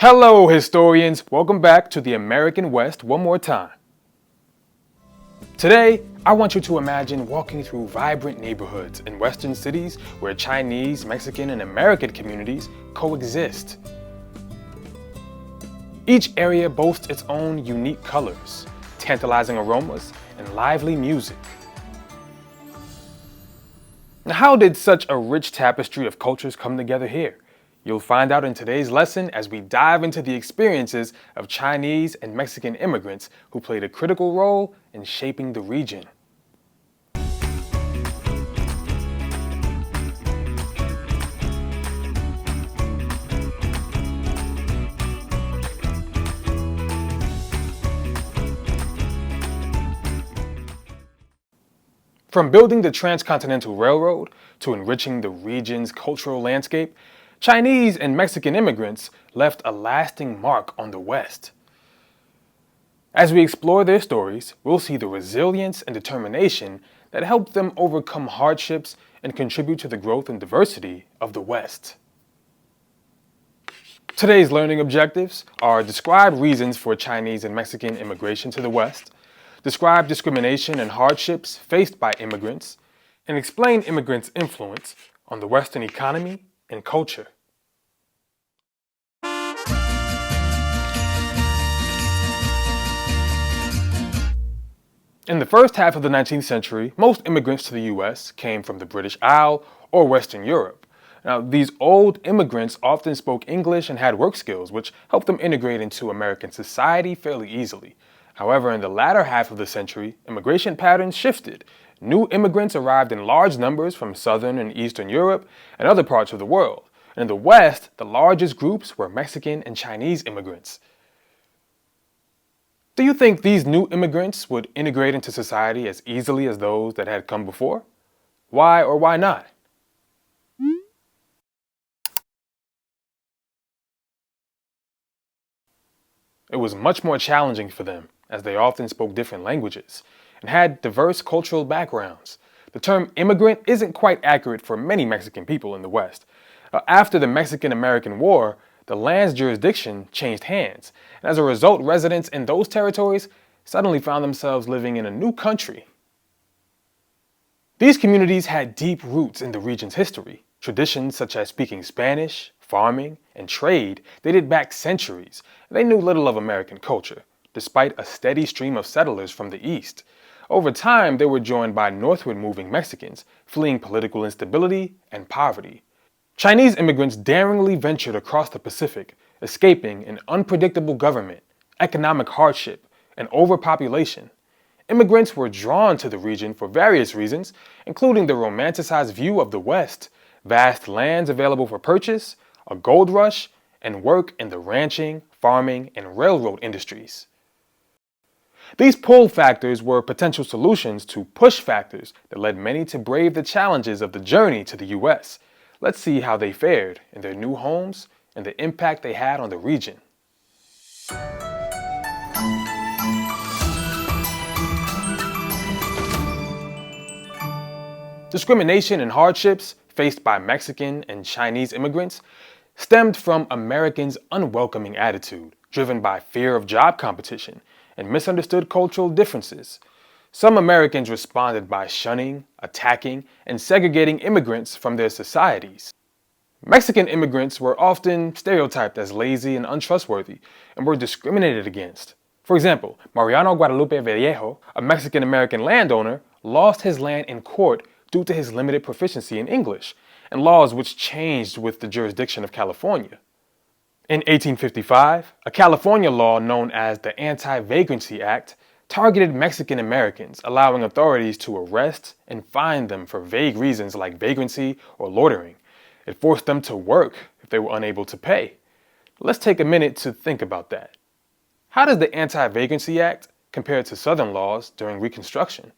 Hello historians, welcome back to the American West one more time. Today, I want you to imagine walking through vibrant neighborhoods in western cities where Chinese, Mexican, and American communities coexist. Each area boasts its own unique colors, tantalizing aromas, and lively music. Now, how did such a rich tapestry of cultures come together here? You'll find out in today's lesson as we dive into the experiences of Chinese and Mexican immigrants who played a critical role in shaping the region. From building the Transcontinental Railroad to enriching the region's cultural landscape, Chinese and Mexican immigrants left a lasting mark on the West. As we explore their stories, we'll see the resilience and determination that helped them overcome hardships and contribute to the growth and diversity of the West. Today's learning objectives are describe reasons for Chinese and Mexican immigration to the West, describe discrimination and hardships faced by immigrants, and explain immigrants' influence on the Western economy and culture. In the first half of the 19th century, most immigrants to the U.S. came from the British Isle or Western Europe. Now, these old immigrants often spoke English and had work skills, which helped them integrate into American society fairly easily. However, in the latter half of the century, immigration patterns shifted. New immigrants arrived in large numbers from Southern and Eastern Europe and other parts of the world. And in the West, the largest groups were Mexican and Chinese immigrants. Do you think these new immigrants would integrate into society as easily as those that had come before? Why or why not? It was much more challenging for them, as they often spoke different languages and had diverse cultural backgrounds. The term immigrant isn't quite accurate for many Mexican people in the West. After the Mexican-American War, the land's jurisdiction changed hands, and as a result, residents in those territories suddenly found themselves living in a new country. These communities had deep roots in the region's history. Traditions such as speaking Spanish, farming, and trade dated back centuries, and they knew little of American culture, despite a steady stream of settlers from the East. Over time, they were joined by northward moving Mexicans, fleeing political instability and poverty. Chinese immigrants daringly ventured across the Pacific, escaping an unpredictable government, economic hardship, and overpopulation. Immigrants were drawn to the region for various reasons, including the romanticized view of the West, vast lands available for purchase, a gold rush, and work in the ranching, farming, and railroad industries. These pull factors were potential solutions to push factors that led many to brave the challenges of the journey to the U.S. Let's see how they fared in their new homes and the impact they had on the region. Discrimination and hardships faced by Mexican and Chinese immigrants stemmed from Americans' unwelcoming attitude, driven by fear of job competition and misunderstood cultural differences. Some Americans responded by shunning, attacking, and segregating immigrants from their societies. Mexican immigrants were often stereotyped as lazy and untrustworthy and were discriminated against. For example, Mariano Guadalupe Vallejo, a Mexican-American landowner, lost his land in court due to his limited proficiency in English, and laws which changed with the jurisdiction of California. In 1855, a California law known as the Anti-Vagrancy Act targeted Mexican Americans, allowing authorities to arrest and fine them for vague reasons like vagrancy or loitering. It forced them to work if they were unable to pay. Let's take a minute to think about that. How does the Anti-Vagrancy Act compare to Southern laws during Reconstruction?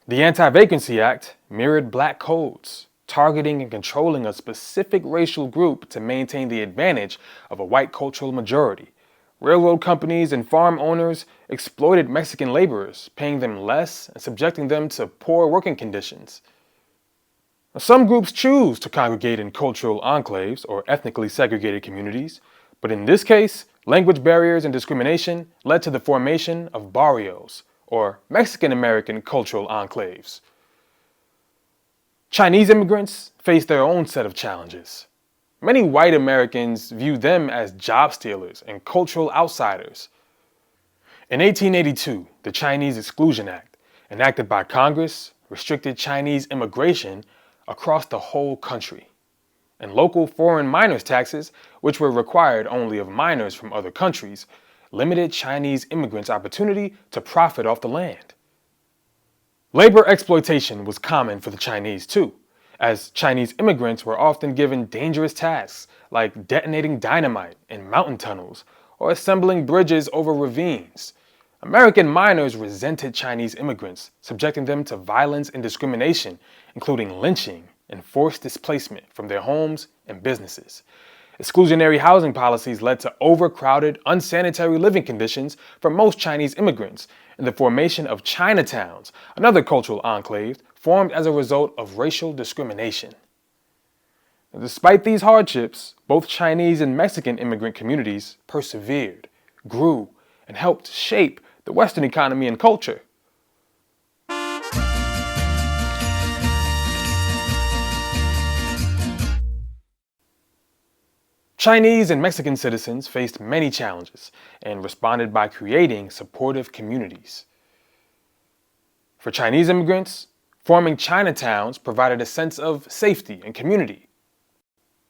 The Anti-Vagrancy Act mirrored black codes, targeting and controlling a specific racial group to maintain the advantage of a white cultural majority. Railroad companies and farm owners exploited Mexican laborers, paying them less and subjecting them to poor working conditions. Some groups choose to congregate in cultural enclaves or ethnically segregated communities, but in this case, language barriers and discrimination led to the formation of barrios, or Mexican American cultural enclaves. Chinese immigrants face their own set of challenges. Many white Americans view them as job stealers and cultural outsiders. In 1882, the Chinese Exclusion Act, enacted by Congress, restricted Chinese immigration across the whole country. And local foreign minors taxes, which were required only of minors from other countries, limited Chinese immigrants' opportunity to profit off the land. Labor exploitation was common for the Chinese too, as Chinese immigrants were often given dangerous tasks like detonating dynamite in mountain tunnels or assembling bridges over ravines. American miners resented Chinese immigrants, subjecting them to violence and discrimination, including lynching and forced displacement from their homes and businesses. Exclusionary housing policies led to overcrowded, unsanitary living conditions for most Chinese immigrants and the formation of Chinatowns, another cultural enclave formed as a result of racial discrimination. Despite these hardships, both Chinese and Mexican immigrant communities persevered, grew, and helped shape the Western economy and culture. Chinese and Mexican citizens faced many challenges and responded by creating supportive communities. For Chinese immigrants, forming Chinatowns provided a sense of safety and community.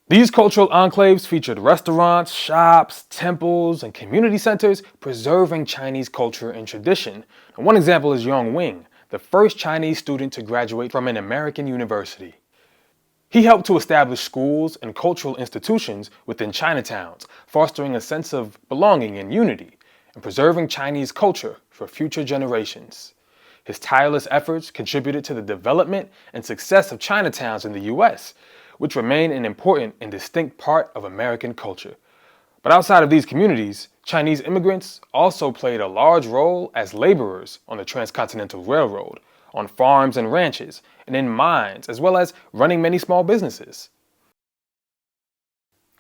These cultural enclaves featured restaurants, shops, temples, and community centers preserving Chinese culture and tradition. And one example is Yong Wing, the first Chinese student to graduate from an American university. He helped to establish schools and cultural institutions within Chinatowns, fostering a sense of belonging and unity, and preserving Chinese culture for future generations. His tireless efforts contributed to the development and success of Chinatowns in the U.S., which remain an important and distinct part of American culture. But outside of these communities, Chinese immigrants also played a large role as laborers on the Transcontinental Railroad, on farms and ranches, and in mines, as well as running many small businesses.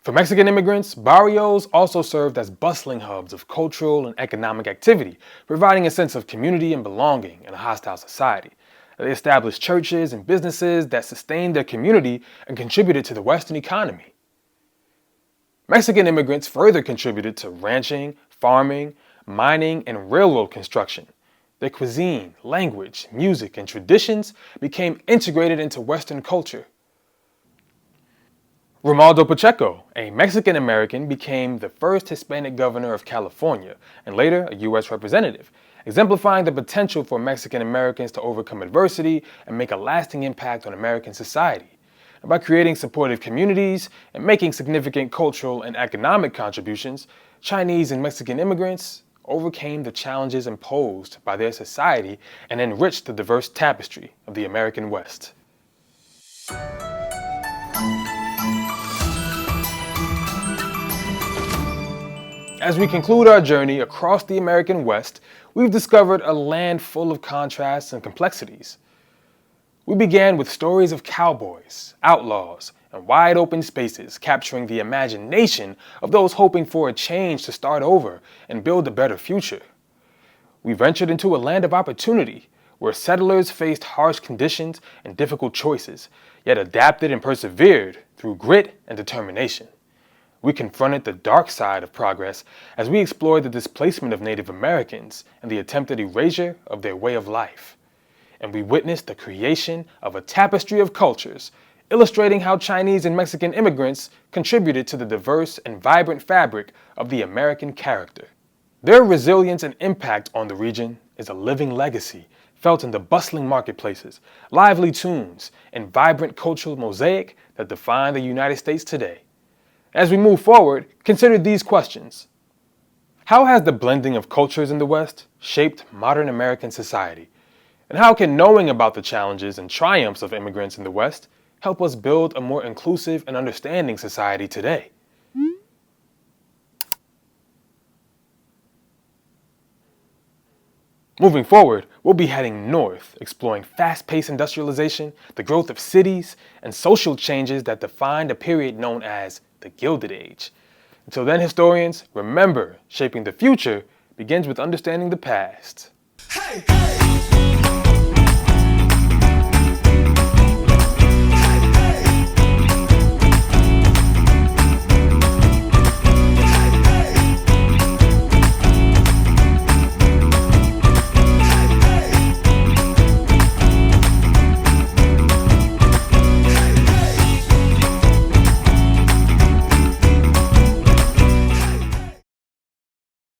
For Mexican immigrants, barrios also served as bustling hubs of cultural and economic activity, providing a sense of community and belonging in a hostile society. They established churches and businesses that sustained their community and contributed to the Western economy. Mexican immigrants further contributed to ranching, farming, mining, and railroad construction. Their cuisine, language, music, and traditions became integrated into Western culture. Romualdo Pacheco, a Mexican American, became the first Hispanic governor of California and later a U.S. representative, exemplifying the potential for Mexican Americans to overcome adversity and make a lasting impact on American society. And by creating supportive communities and making significant cultural and economic contributions, Chinese and Mexican immigrants overcame the challenges imposed by their society and enriched the diverse tapestry of the American West. As we conclude our journey across the American West, we've discovered a land full of contrasts and complexities. We began with stories of cowboys, outlaws, and wide open spaces capturing the imagination of those hoping for a change to start over and build a better future. We ventured into a land of opportunity where settlers faced harsh conditions and difficult choices, yet adapted and persevered through grit and determination. We confronted the dark side of progress as we explored the displacement of Native Americans and the attempted erasure of their way of life. And we witnessed the creation of a tapestry of cultures, illustrating how Chinese and Mexican immigrants contributed to the diverse and vibrant fabric of the American character. Their resilience and impact on the region is a living legacy, felt in the bustling marketplaces, lively tunes, and vibrant cultural mosaic that define the United States today. As we move forward, consider these questions. How has the blending of cultures in the West shaped modern American society? And how can knowing about the challenges and triumphs of immigrants in the West help us build a more inclusive and understanding society today? Moving forward, we'll be heading north, exploring fast-paced industrialization, the growth of cities, and social changes that defined a period known as the Gilded Age. Until then, historians, remember, shaping the future begins with understanding the past. Hey, hey.